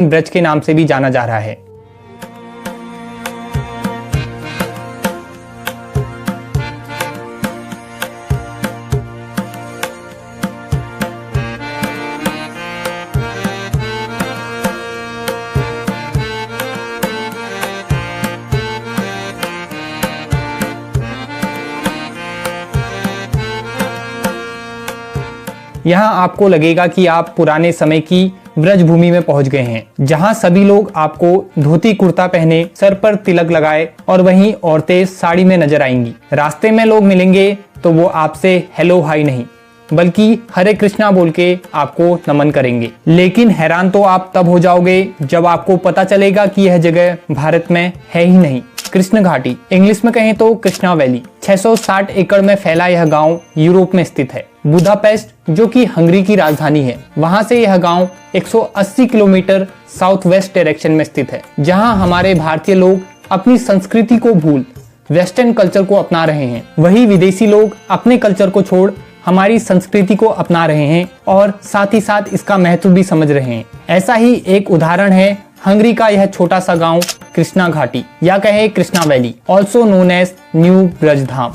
ब्रज के नाम से भी जाना जा रहा है। यहाँ आपको लगेगा कि आप पुराने समय की ब्रज भूमि में पहुंच गए हैं, जहाँ सभी लोग आपको धोती कुर्ता पहने, सर पर तिलक लगाए और वहीं औरतें साड़ी में नजर आएंगी। रास्ते में लोग मिलेंगे तो वो आपसे हेलो हाय नहीं बल्कि हरे कृष्णा बोल के आपको नमन करेंगे। लेकिन हैरान तो आप तब हो जाओगे जब आपको पता चलेगा कि यह जगह भारत में है ही नहीं। कृष्ण घाटी, इंग्लिश में कहें तो कृष्णा वैली, 660 एकड़ में फैला यह गांव यूरोप में स्थित है। बुदापेस्ट जो कि हंगरी की राजधानी है, वहां से यह गांव 180 किलोमीटर साउथ वेस्ट डायरेक्शन में स्थित है, जहां हमारे भारतीय लोग अपनी संस्कृति को भूल वेस्टर्न कल्चर को अपना रहे हैं। वही विदेशी लोग अपने कल्चर को छोड़ हमारी संस्कृति को अपना रहे हैं और साथ ही साथ इसका महत्व भी समझ रहे हैं। ऐसा ही एक उदाहरण है हंगरी का यह छोटा सा गांव कृष्णा घाटी या कहे Krishna valley, also known as new Brajdham.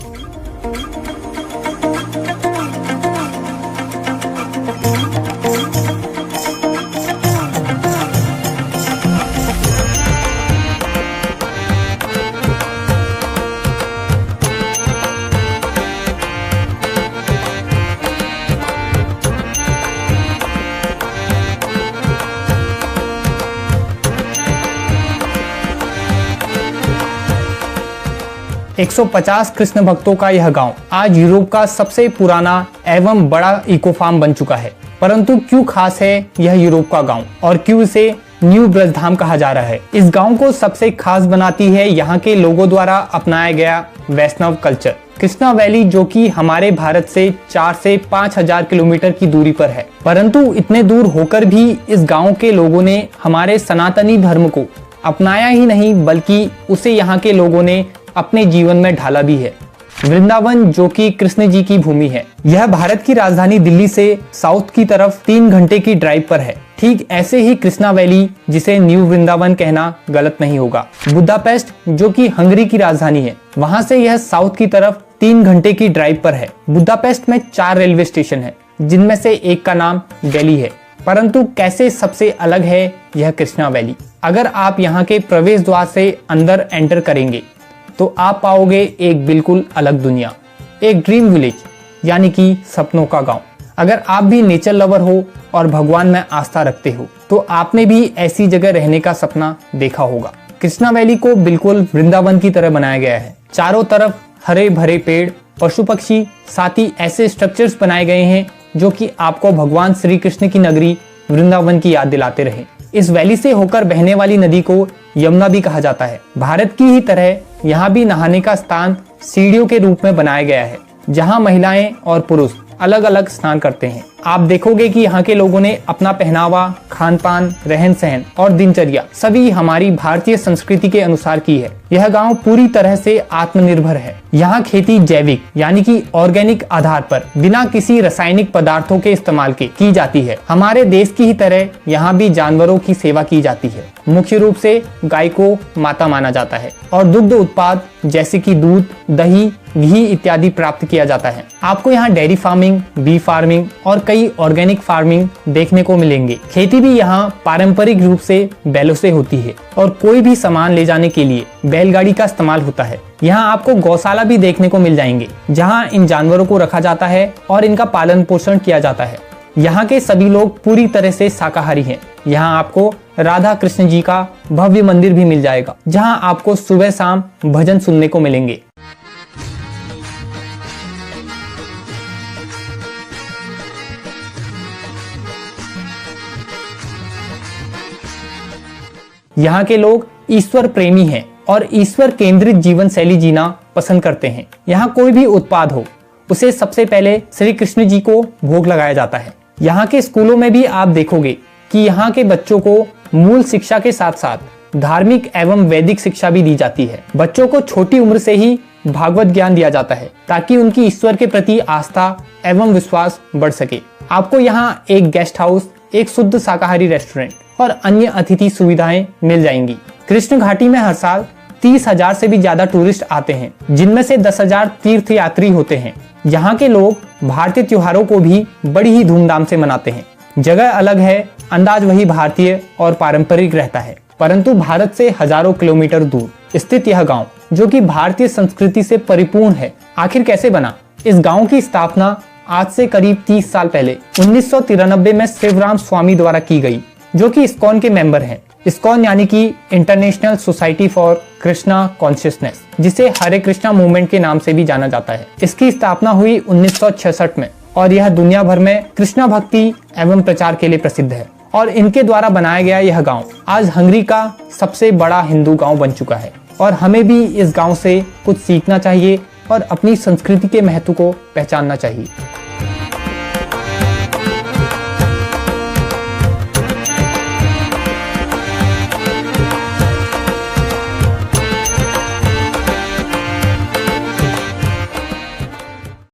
150 Krishna भक्तों का यह गांव आज यूरोप का सबसे पुराना एवं बड़ा इको फार्म बन चुका है। परंतु क्यों खास है यह यूरोप का गांव और क्यों इसे न्यू ब्रजधाम कहा जा रहा है? इस गांव को सबसे खास बनाती है यहाँ के लोगों द्वारा अपनाया गया वैष्णव कल्चर। कृष्णा वैली जो कि हमारे भारत से 4 से 5,000 किलोमीटर की दूरी पर है, परंतु इतने दूर होकर भी इस गांव के लोगों ने हमारे सनातनी धर्म को अपनाया ही नहीं बल्कि उसे यहाँ के लोगों ने अपने जीवन में ढाला भी है। वृंदावन जो कि कृष्ण जी की भूमि है, यह भारत की राजधानी दिल्ली से साउथ की तरफ 3 घंटे की ड्राइव पर है। ठीक ऐसे ही कृष्णा वैली, जिसे न्यू वृंदावन कहना गलत नहीं होगा। बुदापेस्ट जो कि हंगरी की राजधानी है, वहां से यह साउथ की तरफ 3 घंटे की ड्राइव पर है। बुदापेस्ट में 4 रेलवे स्टेशन है, जिनमें से एक का नाम दिल्ली है। परंतु कैसे सबसे अलग है यह कृष्णा वैली? अगर आप यहाँ के प्रवेश द्वार से अंदर एंटर करेंगे तो आप पाओगे एक बिल्कुल अलग दुनिया, एक ड्रीम विलेज यानी कि सपनों का गांव। अगर आप भी नेचर लवर हो और भगवान में आस्था रखते हो तो आपने भी ऐसी जगह रहने का सपना देखा होगा। कृष्णा वैली को बिल्कुल वृंदावन की तरह बनाया गया है। चारों तरफ हरे भरे पेड़, पशु पक्षी, साथ ही ऐसे स्ट्रक्चर्स बनाए गए हैं जो कि आपको भगवान श्री कृष्ण की नगरी वृंदावन की याद दिलाते रहे। इस वैली से होकर बहने वाली नदी को यमुना भी कहा जाता है। भारत की ही तरह यहाँ भी नहाने का स्थान सीढ़ियों के रूप में बनाया गया है, जहाँ महिलाएं और पुरुष अलग अलग स्नान करते हैं। आप देखोगे कि यहाँ के लोगों ने अपना पहनावा, खान पान, रहन सहन और दिनचर्या सभी हमारी भारतीय संस्कृति के अनुसार की है। यह गांव पूरी तरह से आत्मनिर्भर है। यहाँ खेती जैविक यानी कि ऑर्गेनिक आधार पर बिना किसी रासायनिक पदार्थों के इस्तेमाल के की जाती है। हमारे देश की ही तरह यहाँ भी जानवरों की सेवा की जाती है। मुख्य रूप से गाय को माता माना जाता है और दुग्ध उत्पाद जैसे कि दूध, दही, घी इत्यादि प्राप्त किया जाता है। आपको यहाँ डेयरी फार्मिंग, बी फार्मिंग और कई ऑर्गेनिक फार्मिंग देखने को मिलेंगे। खेती भी यहाँ पारंपरिक रूप से बैलों से होती है और कोई भी सामान ले जाने के लिए बैलगाड़ी का इस्तेमाल होता है। यहाँ आपको गौशाला भी देखने को मिल जाएंगे, जहाँ इन जानवरों को रखा जाता है और इनका पालन पोषण किया जाता है। यहाँ के सभी लोग पूरी तरह से शाकाहारी हैं। यहाँ आपको राधा कृष्ण जी का भव्य मंदिर भी मिल जाएगा, जहाँ आपको सुबह शाम भजन सुनने को मिलेंगे। यहाँ के लोग ईश्वर प्रेमी हैं और ईश्वर केंद्रित जीवन शैली जीना पसंद करते हैं। यहाँ कोई भी उत्पाद हो, उसे सबसे पहले श्री कृष्ण जी को भोग लगाया जाता है। यहाँ के स्कूलों में भी आप देखोगे कि यहाँ के बच्चों को मूल शिक्षा के साथ साथ धार्मिक एवं वैदिक शिक्षा भी दी जाती है। बच्चों को छोटी उम्र से ही भागवत ज्ञान दिया जाता है ताकि उनकी ईश्वर के प्रति आस्था एवं विश्वास बढ़ सके। आपको यहाँ एक गेस्ट हाउस, एक शुद्ध शाकाहारी रेस्टोरेंट और अन्य अतिथि सुविधाएं मिल जाएंगी। कृष्ण घाटी में हर साल 30,000 से भी ज्यादा टूरिस्ट आते हैं, जिनमें से 10,000 तीर्थ यात्री होते हैं। यहाँ के लोग भारतीय त्योहारों को भी बड़ी ही धूमधाम से मनाते हैं। जगह अलग है, अंदाज वही भारतीय और पारंपरिक रहता है, परंतु भारत से हजारों किलोमीटर दूर स्थित यह गांव, जो कि भारतीय संस्कृति से परिपूर्ण है, आखिर कैसे बना? इस गांव की स्थापना आज से करीब 30 साल पहले 1993 में शिवराम स्वामी द्वारा की गई, जो कि इस्कॉन के मेंबर हैं। इस्कॉन यानी कि international society for Krishna consciousness, जिसे हरे कृष्णा मूवमेंट के नाम से भी जाना जाता है। इसकी स्थापना हुई 1966 में और यह दुनिया भर में कृष्णा भक्ति एवं प्रचार के लिए प्रसिद्ध है। और इनके द्वारा बनाया गया यह गांव आज हंगरी का सबसे बड़ा हिंदू गांव बन चुका है। और हमें भी इस गांव से कुछ सीखना चाहिए और अपनी संस्कृति के महत्व को पहचानना चाहिए।